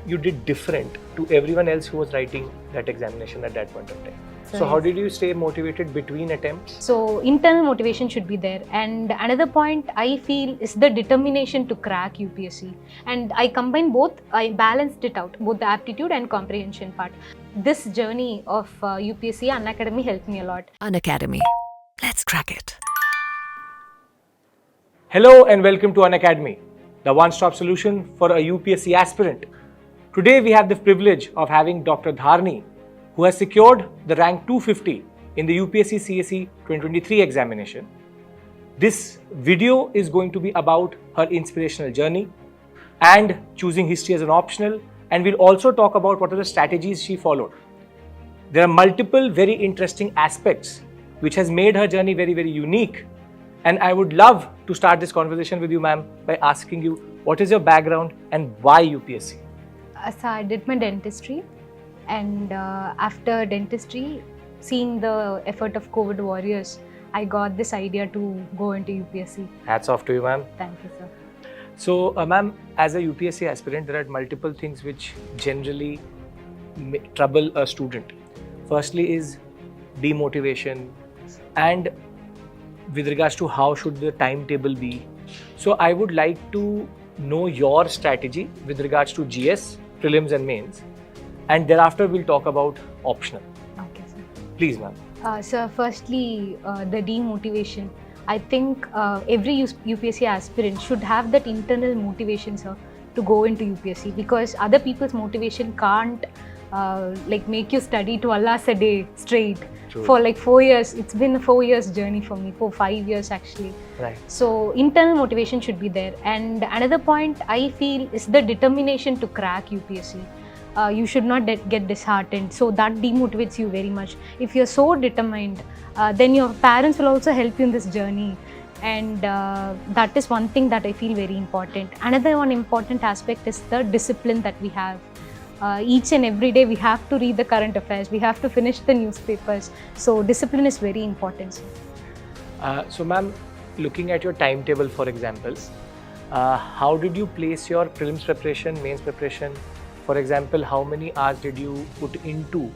you did different to everyone else who was writing that examination at that point of time? So how did you stay motivated between attempts? So internal motivation should be there, and another point I feel is the determination to crack UPSC, and I combined both. I balanced it out, both the aptitude and comprehension part. This journey of UPSC Unacademy helped me a lot. Unacademy. Let's crack it. Hello and welcome to Unacademy, the one-stop solution for a UPSC aspirant. Today we have the privilege of having Dr. Dharani, who has secured the rank 250 in the UPSC CSE 2023 examination. This video is going to be about her inspirational journey and choosing history as an optional, and we'll also talk about what are the strategies she followed. There are multiple very interesting aspects which has made her journey very, very unique. And I would love to start this conversation with you, ma'am, by asking you, what is your background and why UPSC? So I did my dentistry, and after dentistry, seeing the effort of COVID warriors, I got this idea to go into UPSC. Hats off to you, ma'am. Thank you, sir. So, ma'am, as a UPSC aspirant, there are multiple things which generally trouble a student. Firstly is demotivation, and with regards to how should the timetable be. So I would like to know your strategy with regards to GS, prelims and mains, and thereafter we'll talk about optional. Okay, sir. Please, ma'am. So firstly, the demotivation. I think every UPSC aspirant should have that internal motivation, sir, to go into UPSC, because other people's motivation can't make you study 12 hours a day straight. True. For like 4 years. It's been a 4 years journey for me, for 5 years actually. Right. So internal motivation should be there. And another point I feel is the determination to crack UPSC. You should not get disheartened. So that demotivates you very much. If you're so determined, then your parents will also help you in this journey. And that is one thing that I feel very important. Another one important aspect is the discipline that we have. Each and every day we have to read the current affairs, we have to finish the newspapers. So discipline is very important. So ma'am, looking at your timetable, for example, how did you place your prelims preparation, mains preparation? For example, how many hours did you put into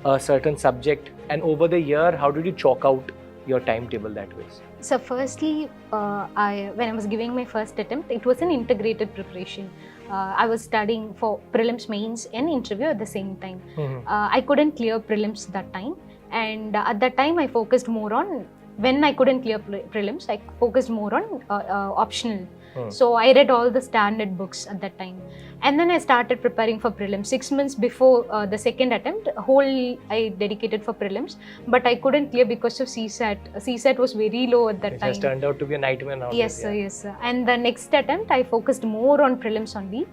a certain subject, and over the year, how did you chalk out your timetable that way? So firstly, when I was giving my first attempt, it was an integrated preparation. I was studying for prelims, mains and interview at the same time. I couldn't clear prelims that time, and at that time I focused more on, when I couldn't clear prelims, I focused more on optional. So I read all the standard books at that time, and then I started preparing for prelims. 6 months before the second attempt, whole I dedicated for prelims, but I couldn't clear because of CSAT. CSAT was very low at that time. It has turned out to be a nightmare now. Yes, sir, yes, sir. And the next attempt, I focused more on prelims only.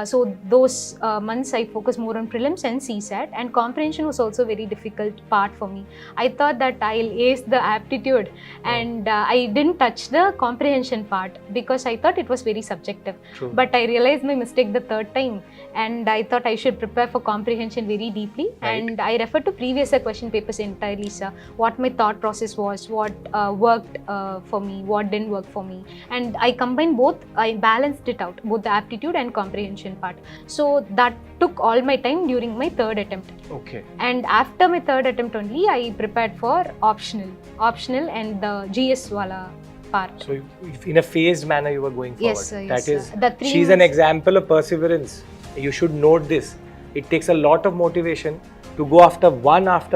So those months I focused more on prelims and CSAT, and comprehension was also a very difficult part for me. I thought that I'll ace the aptitude, and I didn't touch the comprehension part because I thought it was very subjective. True. But I realized my mistake the third time, and I thought I should prepare for comprehension very deeply. Right. And I referred to previous year question papers entirely, sir. What my thought process was, what worked for me, what didn't work for me, and I combined both. I balanced it out, both the aptitude and comprehension part. So that took all my time during my third attempt. Okay. And after my third attempt only, I prepared for optional and the GS wala part. So in a phased manner you were going forward. Yes, sir, yes, that is, sir. The 3 she's an months. example of perseverance. You should note this. It takes a lot of motivation to go after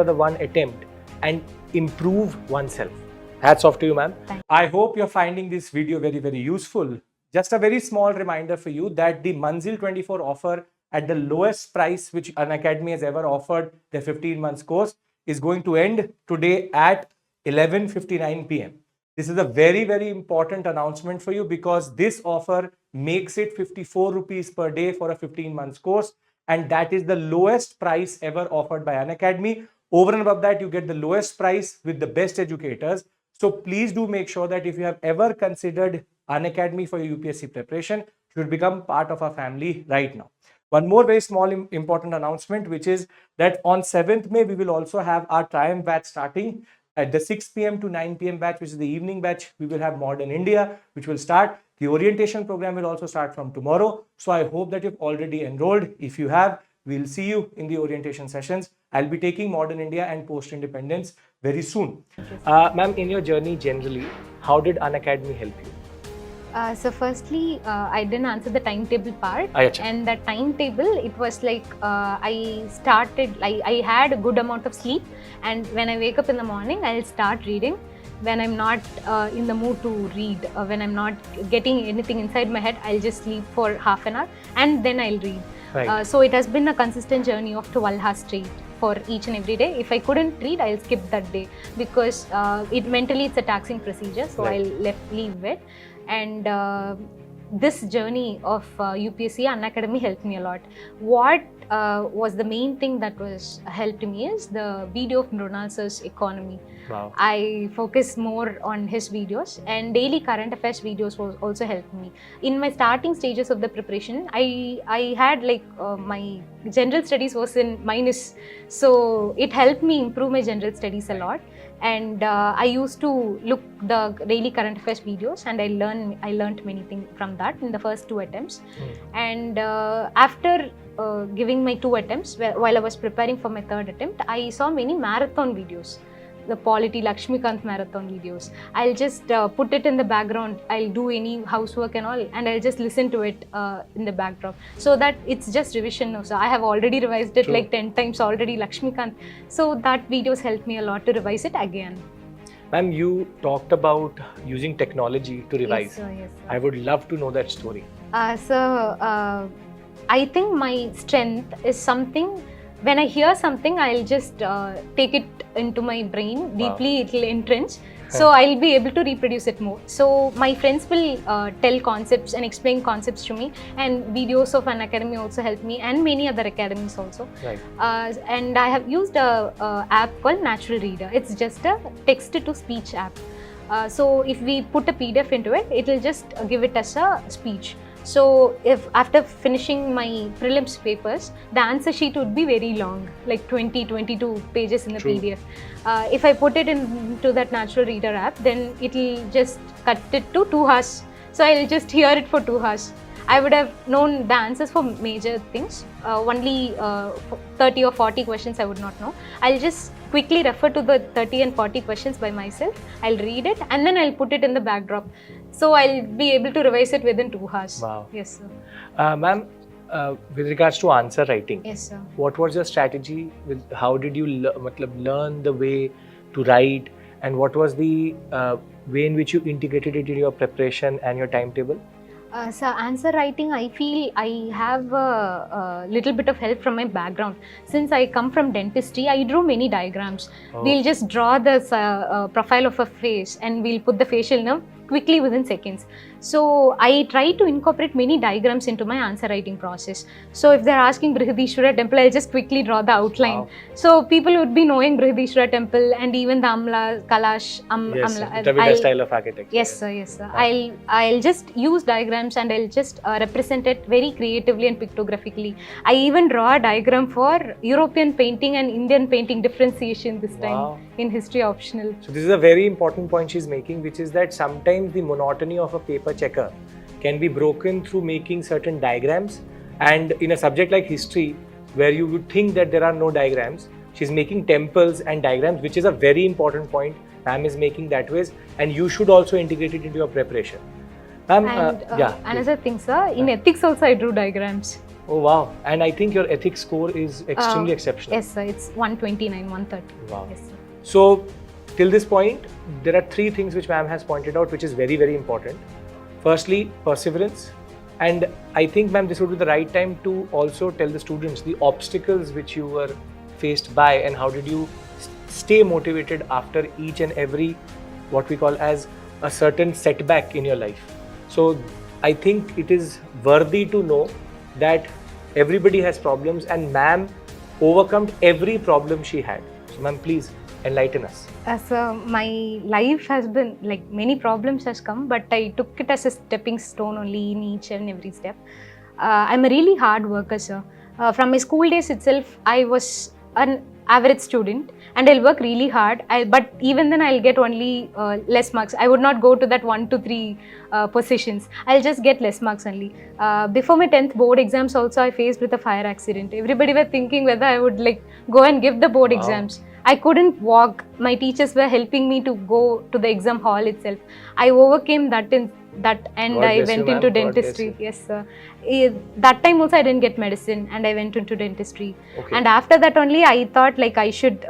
the one attempt and improve oneself. Hats off to you, ma'am. I hope you're finding this video very, very useful. Just a very small reminder for you that the Manzil 24 offer at the lowest price which Unacademy has ever offered, the 15 months course, is going to end today at 11:59 p.m. This is a very, very important announcement for you, because this offer makes it 54 rupees per day for a 15 months course. And that is the lowest price ever offered by Unacademy. Over and above that, you get the lowest price with the best educators. So please do make sure that if you have ever considered Unacademy for your UPSC preparation, you should become part of our family right now. One more very small important announcement, which is that on 7th May, we will also have our Triumph batch starting. At the 6 p.m. to 9 p.m. batch, which is the evening batch, we will have Modern India, which will start. The orientation program will also start from tomorrow. So I hope that you've already enrolled. If you have, we'll see you in the orientation sessions. I'll be taking Modern India and Post-Independence very soon. Ma'am, in your journey generally, how did Unacademy help you? So firstly, I didn't answer the timetable part. And the timetable, it was like I had a good amount of sleep, and when I wake up in the morning, I'll start reading. When I'm not in the mood to read, when I'm not getting anything inside my head, I'll just sleep for half an hour and then I'll read. Right. So it has been a consistent journey of 12 hours straight for each and every day. If I couldn't read, I'll skip that day because mentally it's a taxing procedure, so right. I'll leave it. And this journey of UPSC Unacademy helped me a lot. What was the main thing that was helped me is the video of Ronald's economy. Wow. I focus more on his videos, and daily current affairs videos was also helped me. In my starting stages of the preparation, I had my general studies was in minus, so it helped me improve my general studies a lot. And I used to look the daily current affairs videos, and I learned many things from that in the first 2 attempts. And after giving my 2 attempts, while I was preparing for my 3rd attempt, I saw many marathon videos, the Polity Lakshmikant marathon videos. I'll just put it in the background. I'll do any housework and all, and I'll just listen to it in the backdrop, so that it's just revision now. So I have already revised it like 10 times already, Lakshmikant. So that videos helped me a lot to revise it again. Ma'am, you talked about using technology to revise. Yes, sir, yes, sir. I would love to know that story. I think my strength is something, when I hear something, I'll just take it into my brain deeply. It will entrench, so I'll be able to reproduce it more. So my friends will tell concepts and explain concepts to me, and videos of Unacademy also help me, and many other academies also. Right. And I have used a app called Natural Reader. It's just a text to speech app. So if we put a PDF into it, it will just give it as a speech. So if after finishing my prelims papers, the answer sheet would be very long, like 20-22 pages in the PDF. If I put it into that Natural Reader app, then it will just cut it to 2 hours. So I'll just hear it for 2 hours. I would have known the answers for major things. Only 30 or 40 questions I would not know. I'll just quickly refer to the 30 and 40 questions by myself. I'll read it and then I'll put it in the backdrop. So I'll be able to revise it within 2 hours. Wow. Yes, sir. Ma'am, with regards to answer writing, yes, sir. What was your strategy? How did you learn the way to write, and what was the way in which you integrated it in your preparation and your timetable? So answer writing, I feel I have a little bit of help from my background. Since I come from dentistry, I drew many diagrams. We'll just draw the profile of a face and we'll put the facial nerve quickly within seconds. So I try to incorporate many diagrams into my answer writing process. So if they're asking Brihadishwara temple, I'll just quickly draw the outline. Wow. So people would be knowing Brihadishwara temple and even the Amla, Kalash, Dravidian style of architecture. Yes, sir, yes, sir. I'll just use diagrams and I'll just represent it very creatively and pictographically. I even draw a diagram for European painting and Indian painting differentiation this time in history optional. So this is a very important point she's making, which is that sometimes the monotony of a paper checker can be broken through making certain diagrams, and in a subject like history where you would think that there are no diagrams, she's making temples and diagrams, which is a very important point. Ma'am is making that ways, and you should also integrate it into your preparation. Another thing, sir, in ethics also I drew diagrams. Oh wow, and I think your ethics score is extremely exceptional. Yes, sir, it's 129, 130. Wow. Yes, sir. So till this point, there are 3 things which ma'am has pointed out, which is very, very important. Firstly, perseverance. And I think, ma'am, this would be the right time to also tell the students the obstacles which you were faced by and how did you stay motivated after each and every, what we call as a certain setback in your life. So I think it is worthy to know that everybody has problems and ma'am overcome every problem she had. So ma'am, please enlighten us. My life has been like many problems has come, but I took it as a stepping stone only in each and every step. I'm a really hard worker, sir. From my school days itself, I was average student and I'll work really hard. But even then I'll get only less marks. I would not go to that 1 to 3 positions. I'll just get less marks only. Before my 10th board exams also, I faced with a fire accident. Everybody were thinking whether I would like go and give the board exams. I couldn't walk. My teachers were helping me to go to the exam hall itself. I overcame that and God I bless went you, into ma'am. God bless dentistry. you. Yes, sir. That time also I didn't get medicine and I went into dentistry. Okay. And after that only I thought like I should,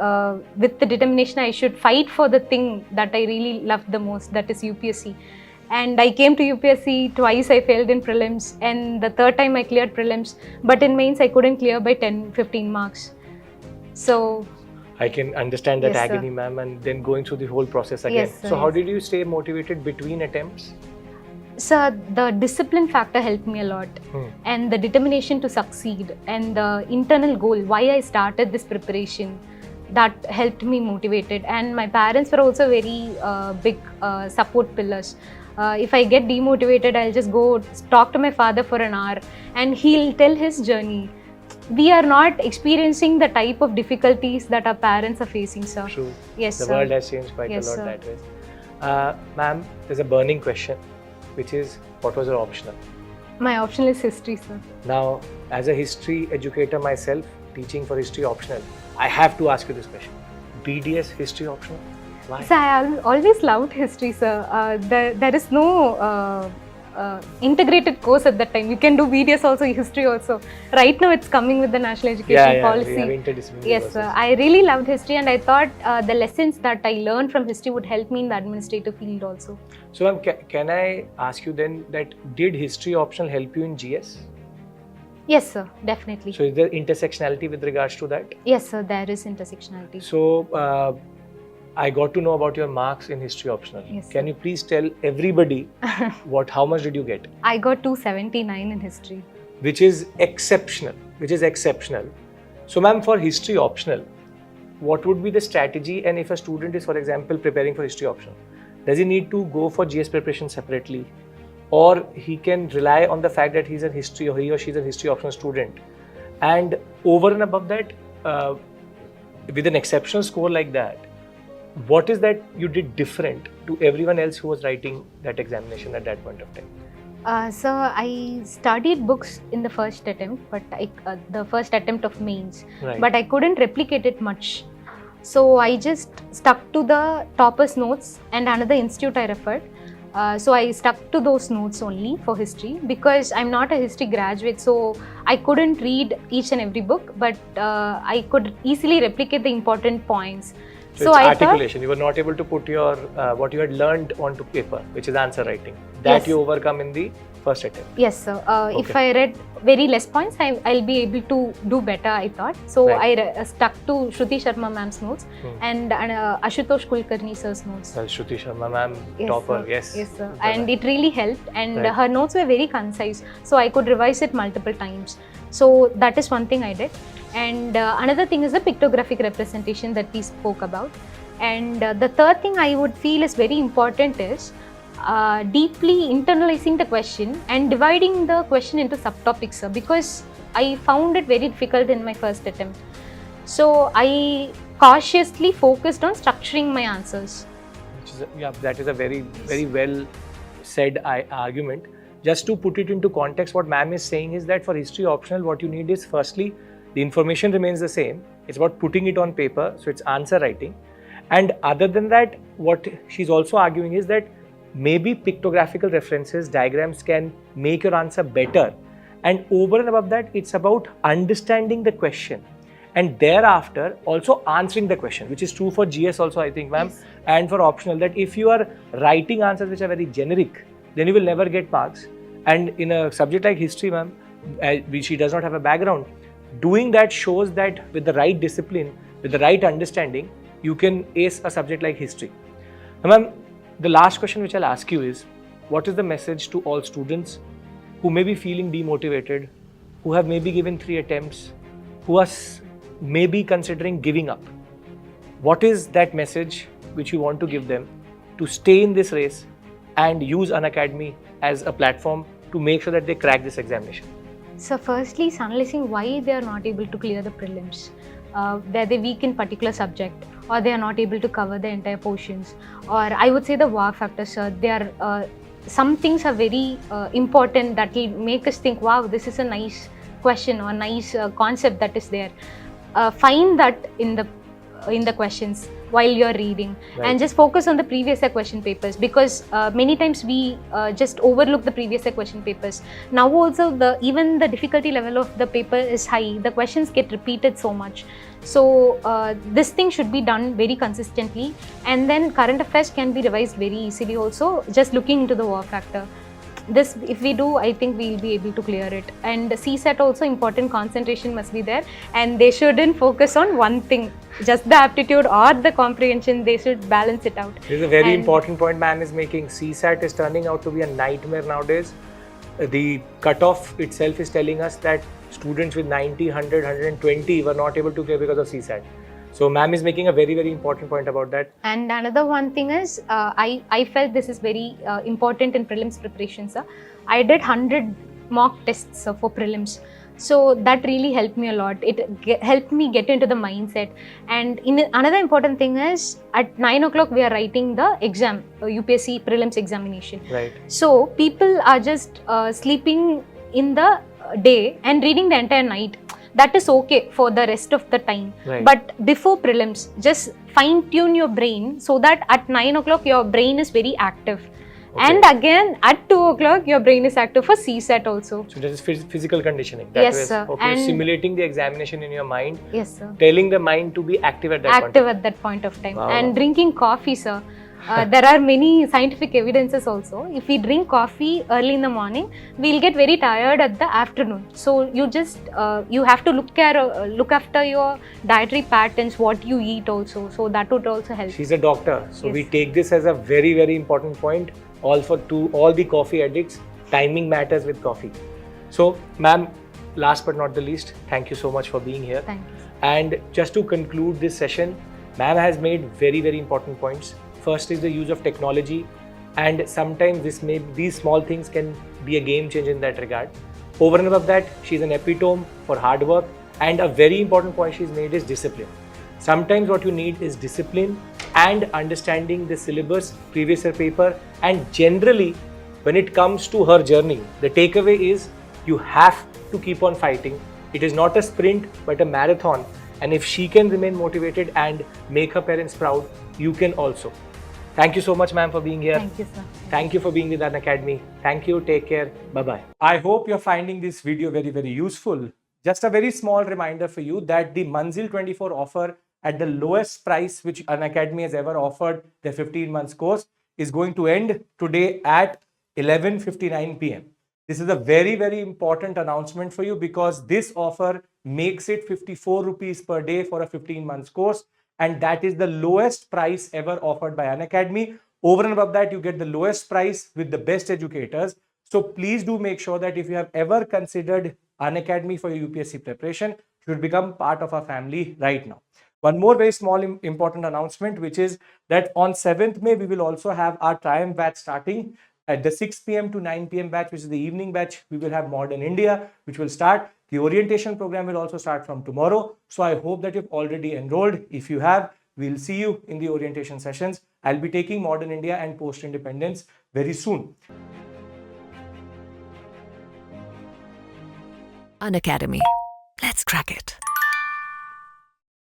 with the determination, I should fight for the thing that I really loved the most, that is UPSC. And I came to UPSC twice. I failed in prelims, and the third time I cleared prelims, but in mains I couldn't clear by 10-15 marks. So I can understand that Yes, sir. agony, ma'am, and then going through the whole process again. Yes, sir, So how yes. did you stay motivated between attempts? Sir, the discipline factor helped me a lot, and the determination to succeed, and the internal goal, why I started this preparation, that helped me motivated. And my parents were also very big support pillars. If I get demotivated, I'll just go talk to my father for an hour and he'll tell his journey. We are not experiencing the type of difficulties that our parents are facing, sir. True. Yes, The sir. world has changed quite Yes, a lot sir. that way. Ma'am, there's a burning question, which is, what was your optional? My optional is history, sir. Now, as a history educator myself, teaching for history optional, I have to ask you this question. BDS history optional? Why? So I always loved history, sir. There is no integrated course at that time. You can do BDS also, history also. Right now it's coming with the national education policy. We have interdisciplinary Yes, courses. sir. I really loved history, and I thought the lessons that I learned from history would help me in the administrative field also. So, ma'am, can I ask you then that did history optional help you in GS? Yes, sir. Definitely. So, is there intersectionality with regards to that? Yes, sir. There is intersectionality. So, I got to know about your marks in history optional. Yes, Can sir. you please tell everybody how much did you get? I got 279 in history. Which is exceptional. So, ma'am, for history optional, what would be the strategy? And if a student is, for example, preparing for history optional, does he need to go for GS preparation separately, or he can rely on the fact that he's a history, or he or she is a history optional student, and over and above that, with an exceptional score like that, what is that you did different to everyone else who was writing that examination at that point of time? So I studied books in the first attempt, but the first attempt of mains, Right. but I couldn't replicate it much. So I just stuck to the toppers notes and another institute I referred. So I stuck to those notes only for history, because I'm not a history graduate, so I couldn't read each and every book, but I could easily replicate the important points. So it's articulation. You were not able to put your what you had learned onto paper, which is answer writing. That Yes. you overcome in the first attempt. Yes, sir. If Okay. I read very less points, I'll be able to do better, I thought. So Right. I stuck to Shruti Sharma ma'am's notes and Ashutosh Kulkarni sir's notes. Well, Shruti Sharma ma'am, Yes, topper, sir. yes. Yes, sir. And it really helped, and Right. her notes were very concise, so I could revise it multiple times. So that is one thing I did. And another thing is the pictographic representation that we spoke about. And the third thing I would feel is very important is deeply internalizing the question and dividing the question into subtopics, sir, because I found it very difficult in my first attempt. So I cautiously focused on structuring my answers. That is a very well said argument. Just to put it into context, what ma'am is saying is that for history optional, what you need is, firstly, the information remains the same. It's about putting it on paper, so it's answer writing. And other than that, what she's also arguing is that maybe pictographical references, diagrams can make your answer better. And over and above that, it's about understanding the question and thereafter also answering the question, which is true for GS also, I think, ma'am, Yes. and for optional, that if you are writing answers which are very generic, then you will never get marks. And in a subject like history, ma'am, which she does not have a background, doing that shows that with the right discipline, with the right understanding, you can ace a subject like history. Now, ma'am, the last question which I'll ask you is, what is the message to all students who may be feeling demotivated, who have maybe given 3 attempts, who are maybe considering giving up? What is that message which you want to give them to stay in this race and use Unacademy as a platform to make sure that they crack this examination? So firstly, is analyzing why they are not able to clear the prelims. Were they weak in particular subject, or they are not able to cover the entire portions, or I would say the wow factor, sir. They are some things are very important that will make us think, wow, this is a nice question or nice concept that is there. Find that in the questions while you're reading, Right. and just focus on the previous year question papers, because many times we just overlook the previous year question papers. Now also even the difficulty level of the paper is high, the questions get repeated so much. So this thing should be done very consistently, and then current affairs can be revised very easily also, just looking into the wow factor. This, if we do, I think we'll be able to clear it. And CSAT also, important concentration must be there, and they shouldn't focus on one thing, just the aptitude or the comprehension. They should balance it out. This is a very important point ma'am is making. CSAT is turning out to be a nightmare nowadays. The cutoff itself is telling us that students with 90, 100, 120 were not able to clear because of CSAT. So ma'am is making a very, very important point about that. And another one thing is, I felt this is very important in prelims preparation, sir. I did 100 mock tests, sir, for prelims. So that really helped me a lot. It helped me get into the mindset. And another important thing is, at 9 o'clock we are writing the exam, UPSC prelims examination. Right. So people are just sleeping in the day and reading the entire night. That is okay for the rest of the time. Right. But before prelims, just fine tune your brain so that at 9 o'clock your brain is very active. Okay. And again at 2 o'clock your brain is active for CSAT also. So that is physical conditioning. That Yes, is, sir. Okay, And simulating the examination in your mind, Yes, sir. telling the mind to be active at that point. Active at that point of time. Wow. And drinking coffee, sir. There are many scientific evidences also. If we drink coffee early in the morning, we'll get very tired at the afternoon. So you just you have to look after your dietary patterns, what you eat also. So that would also help. She's a doctor, so Yes. we take this as a very, very important point. To all the coffee addicts, timing matters with coffee. So, ma'am, last but not the least, thank you so much for being here. Thank you. And just to conclude this session, ma'am has made very, very important points. First is the use of technology, and sometimes these small things can be a game changer in that regard. Over and above that, she's an epitome for hard work, and a very important point she's made is discipline. Sometimes what you need is discipline and understanding the syllabus, previous year paper, and generally when it comes to her journey, the takeaway is you have to keep on fighting. It is not a sprint but a marathon, and if she can remain motivated and make her parents proud, you can also. Thank you so much, ma'am, for being here. Thank you, sir. Thank you for being with Unacademy. Thank you. Take care. Bye-bye. I hope you're finding this video very, very useful. Just a very small reminder for you that the Manzil 24 offer at the lowest price which Unacademy has ever offered, their 15 months course, is going to end today at 11:59 p.m. This is a very, very important announcement for you because this offer makes it 54 rupees per day for a 15 months course. And that is the lowest price ever offered by Unacademy. Over and above that, you get the lowest price with the best educators. So please do make sure that if you have ever considered Unacademy for your UPSC preparation, you should become part of our family right now. One more very small important announcement, which is that on 7th May, we will also have our Triumph batch starting. At the 6 p.m. to 9 p.m. batch, which is the evening batch, we will have Modern India, which will start. The orientation program will also start from tomorrow. So I hope that you've already enrolled. If you have, we'll see you in the orientation sessions. I'll be taking Modern India and Post-Independence very soon. Unacademy. Let's crack it.